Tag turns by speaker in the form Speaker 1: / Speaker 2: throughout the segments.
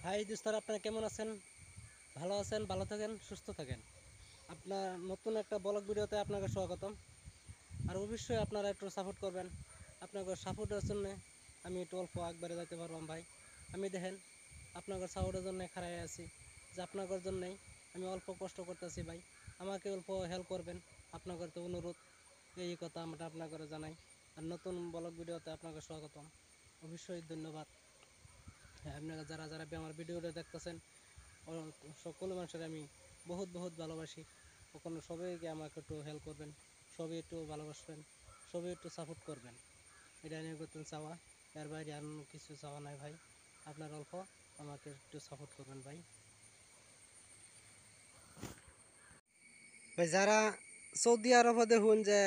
Speaker 1: High দোস্তারা, আপনারা কেমন আছেন? ভালো আছেন? ভালো থাকেন, সুস্থ থাকেন। আপনার নতুন একটা ব্লগ ভিডিওতে আপনাকে স্বাগতম। আর অবশ্যই আপনারা একটু সাপোর্ট করবেন। আপনাদের সাপোর্টের জন্য আমি একটু অল্প আগবাড়ে যেতে পারলাম ভাই। আমি দেখেন আপনাদের সাপোর্টের জন্য খাড়াই আছি, যে আপনাদের জন্যই আমি অল্প কষ্ট করতেছি ভাই। আমাকে অল্প হেল্প করবেন, আপনাদের তো অনুরোধ। এই কথা আমরা আপনাকে জানাই। আর নতুন ব্লগ ভিডিওতে আপনাকে স্বাগতম, অবশ্যই ধন্যবাদ। হ্যাঁ, আপনারা যারা যারা আমার ভিডিওটা দেখতেছেন, সকল মানুষের আমি বহুত বহুত ভালোবাসি। ওখানে সবাইকে আমাকে একটু হেল্প করবেন, সবাই একটু ভালোবাসবেন, সবাই একটু সাপোর্ট করবেন। এটা নিয়ে করতেন চাওয়া, এর বাইরে আর কিছু চাওয়া নাই ভাই। আপনার অল্প আমাকে একটু সাপোর্ট করবেন ভাই। ভাই যারা সৌদি আরবে দেখুন যে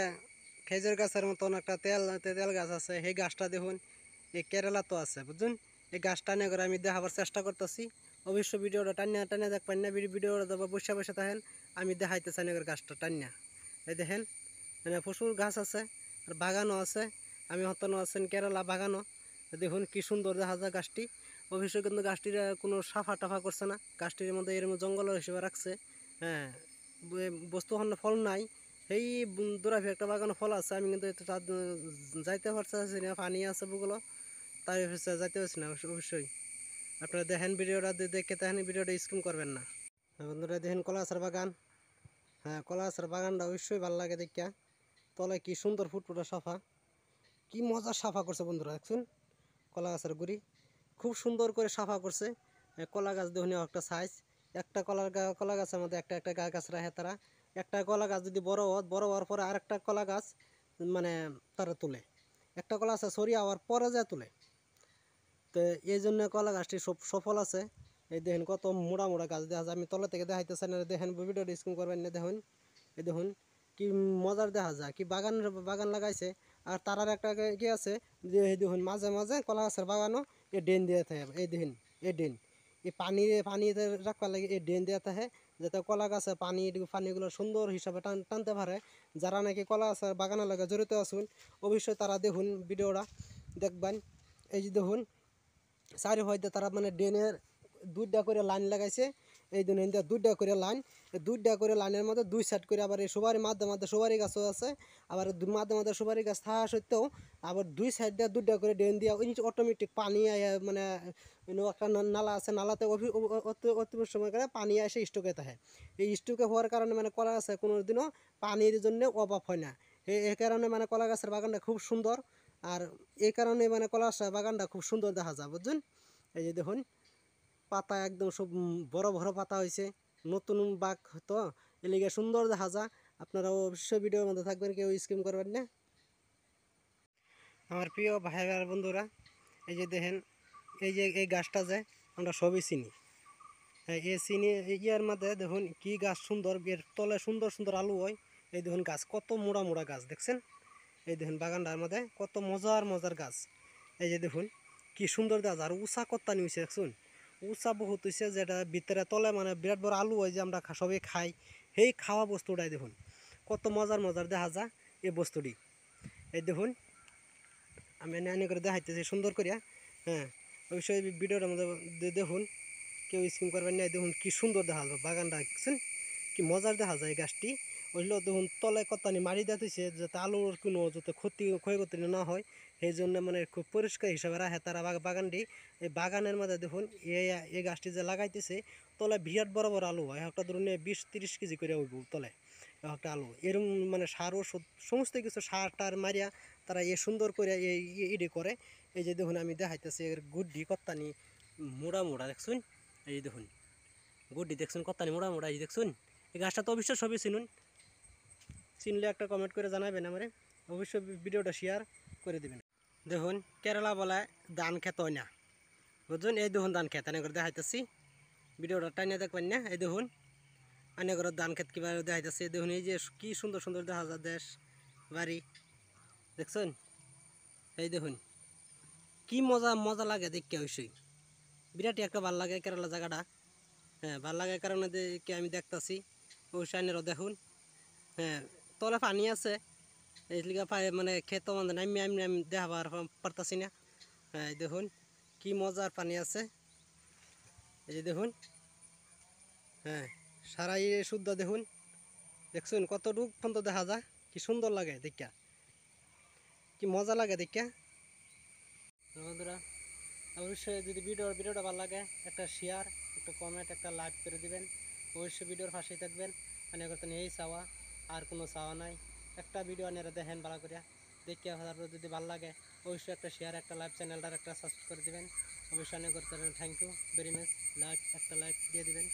Speaker 1: খেজুর গাছের মতন একটা তেল গাছ আছে, সেই গাছটা দেখুন এই কেরালা তো আছে, বুঝছেন? এই গাছটা নিয়ে করে আমি দেখাবার চেষ্টা করতেছি। অবশ্য ভিডিওটা টানিয়া টানিয়া দেখবেন না, ভিডিওটা দেবো বসে বসে থাকেন, আমি দেখাইতে চাই না গাছটা টানিয়া। এই দেখেন, মানে প্রচুর গাছ আছে, আর বাগানও আছে। আমি হতনও আছেন কেরালা বাগানও। দেখুন কি সুন্দর দেখা যায় গাছটি। অবশ্যই কিন্তু গাছটির কোনো সাফা টাফা করছে না, গাছটির মধ্যে এর মধ্যে জঙ্গল হিসেবে রাখছে। হ্যাঁ, বস্তু ফল নাই। এই দূরাফি একটা বাগানে ফল আছে, আমি কিন্তু যাইতে পারছি না, পানি আছে বুগুলো, তাই যাইতে পারছি না। অবশ্যই আপনারা দেখেন ভিডিওটা, দেখে দেখেন ভিডিওটা স্কিপ করবেন না। বন্ধুরা দেখেন কলা গাছের বাগান। হ্যাঁ, কলা গাছের বাগানটা অবশ্যই ভালো লাগে দেখিয়া। তলে কি সুন্দর ফুটফুটা সাফা, কি মজা সাফা করছে বন্ধুরা, দেখছেন? কলা গাছের গুড়ি খুব সুন্দর করে সাফা করছে। কলা গাছ দেখুন একটা সাইজ, একটা কলা গাছের মধ্যে একটা একটা গাছ রাখে তারা। একটা কলা গাছ যদি বড় হওয়ার পরে আরেকটা কলা গাছ মানে তারা তুলে, একটা কলা গাছ সরিয়ে হওয়ার পরে যায় তুলে। তো এই জন্য কলা গাছটি সফল আছে। এই দেখেন কত মোড়া মোড়া গাছ দেখা যায়, আমি তলা থেকে দেখাইতেছেন না, দেখেন ভিডিওটা স্ক্রিন করবেন না। দেখুন, এই দেখুন কি মজার দেখা যায়, কি বাগান লাগাইছে। আর তারার একটা কি আছে যে এই দেখুন মাঝে মাঝে কলা গাছের বাগানও এই ড্রেন দিয়ে থাকে। এই দেখুন এই ড্রেন, এই পানি রাখবার লাগে এই ড্রেন দিয়ে থাকে, যাতে কলা গাছে পানিগুলো সুন্দর হিসাবে টানতে পারে। যারা নাকি কলা গাছের বাগানের লাগে জড়িত আছেন, অবশ্যই তারা দেখুন ভিডিওটা দেখবেন। এই যে দেখুন চারি হয়তো তারা মানে ড্রেনের দুইটা করে লাইন লাগাইছে। এই দিন দুইটা করে লাইন, দুইটা করে লাইনের মধ্যে দুই সাইড করে আবার এই সুপারি মাঝে মাঝে সুপারি গাছও আছে। আবার মাঝে মাঝে সুপারি গাছ থাকা সত্ত্বেও আবার দুই সাইড দিয়ে দুইটা করে ড্রেন দিয়া অটোমেটিক পানি মানে একটা নালা আছে, নালাতে অতি সময় করে পানি এসে স্টকে থাকে। এই স্টকে হওয়ার কারণে মানে কলা গাছে কোনো দিনও পানির জন্য অভাব হয় না। এই কারণে মানে কলা গাছের বাগানটা খুব সুন্দর। আর এই কারণে মানে কলা গাছের বাগানটা খুব সুন্দর দেখা যায়, বুঝছেন? এই যে দেখুন পাতা একদম সব বড় বড় পাতা হয়েছে, নতুন বাঘ তো এলিগে সুন্দর দেখা যায়। আপনারা অবশ্যই ভিডিওর মধ্যে থাকবেন, কেউ স্কিম করবেন না। আমার প্রিয় ভাই আর বন্ধুরা, এই যে দেখেন, এই যে এই গাছটা যে আমরা সবই চিনি। হ্যাঁ, এই চিনি ইয়ার মধ্যে দেখুন কি গাছ সুন্দর, এর তলে সুন্দর সুন্দর আলু হয়। এই দেখুন গাছ কত মোড়া মোড়া গাছ, দেখছেন? এই দেখুন বাগানটার মধ্যে কত মজার মজার গাছ। এই যে দেখুন কি সুন্দর গাছ, আর উষা কত্তা নিয়েছে দেখুন, উষা বহুত হয়েছে, যেটা ভিতরে তলে মানে বিরাট বড় আলু হয় যে আমরা সবাই খাই, সেই খাওয়া বস্তুটাই দেখুন কত মজার মজার দেখা যায় এই বস্তুটি। এই দেখুন আমি এনে করে দেখাইতেছি সুন্দর করিয়া। হ্যাঁ, অবশ্যই ভিডিওটার মধ্যে দেখুন, কেউ স্কিম করবেন না। দেখুন কি সুন্দর দেখা যায় বাগানটা, দেখছেন কি মজার দেখা যায়। এই গাছটি ওইগুলো দেখুন তলে কত্তানি মারি দিতেছে, যাতে আলুর কোনো যাতে ক্ষয়ক্ষতি না হয়, সেই জন্য মানে খুব পরিষ্কার হিসাবে রাখে তারা বাগানটি। এই বাগানের মধ্যে দেখুন এই গাছটি যে লাগাইতেছে, তলে বিরাট বড় বড় আলু হয়, একটা ধরুন 20-30 কেজি করে হইব তলে একটা আলু। এরকম মানে সার ওষুধ সমস্ত কিছু সার টার মারিয়া তারা সুন্দর করে এই করে। এই যে দেখুন আমি দেখাইতেছি এর গুড্ডি কত্তানি মোড়া মোড়া, দেখছুন? এই দেখুন গুড্ডি দেখছুন কত্তানি মোড়া মোড়া, এই দেখছুন? এই গাছটা তো অবশ্যই সবই চিনুন, চিনলে একটা কমেন্ট করে জানাবেন আমারে, অবশ্যই ভিডিওটা শেয়ার করে দেবেন। দেখুন কেরালা বলায় ধান খেত হয় না, বুঝুন? এই দেখুন ধান খেত এনে করে দেখাইতেছি, ভিডিওটা টাইনে দেখবেন না। এই দেখুন এনে করে ধান খেত কীভাবে দেখাইতেছি। দেখুন এই যে কি সুন্দর সুন্দর দেখা যায় দেশ বাড়ি, দেখছেন? এই দেখুন কি মজা মজা লাগে দেখতে, অবশ্যই বিরাট একটা ভাল লাগে কেরালা জায়গাটা। হ্যাঁ, ভাল লাগে কারণে দেখে আমি দেখতেছি, অবশ্যই আইনেরও দেখুন। হ্যাঁ, তলে পানি আছে, এই লিগা মানে খেত মানে আমি দেখাবার পারতাছি না। হ্যাঁ, দেখুন কি মজার পানি আছে। এই যে দেখুন, হ্যাঁ সারা ইয়ে শুদ্ধ দেখুন, দেখছুন কতটুক পর্যন্ত দেখা যায়, কি সুন্দর লাগে দেখা, কি মজা লাগে দেখা। বন্ধুরা অবশ্যই যদি ভিডিওটা ভালো লাগে একটা শেয়ার, একটা কমেন্ট, একটা লাইক করে দিবেন। অবশ্যই ভিডিওর পাশেই থাকবেন। মানে করতেন এই চাওয়া, আর কোনো চাওয়া নাই। একটা ভিডিও আনারা দেখেন ভালো করে দেখে, তারপর যদি ভালো লাগে অবশ্যই একটা শেয়ার, একটা লাইক, চ্যানেলটার একটা সাবস্ক্রাইব করে দিবেন। অবশ্যই অনেক করতে thank you very much. Like, একটা লাইক দিয়ে দিবেন।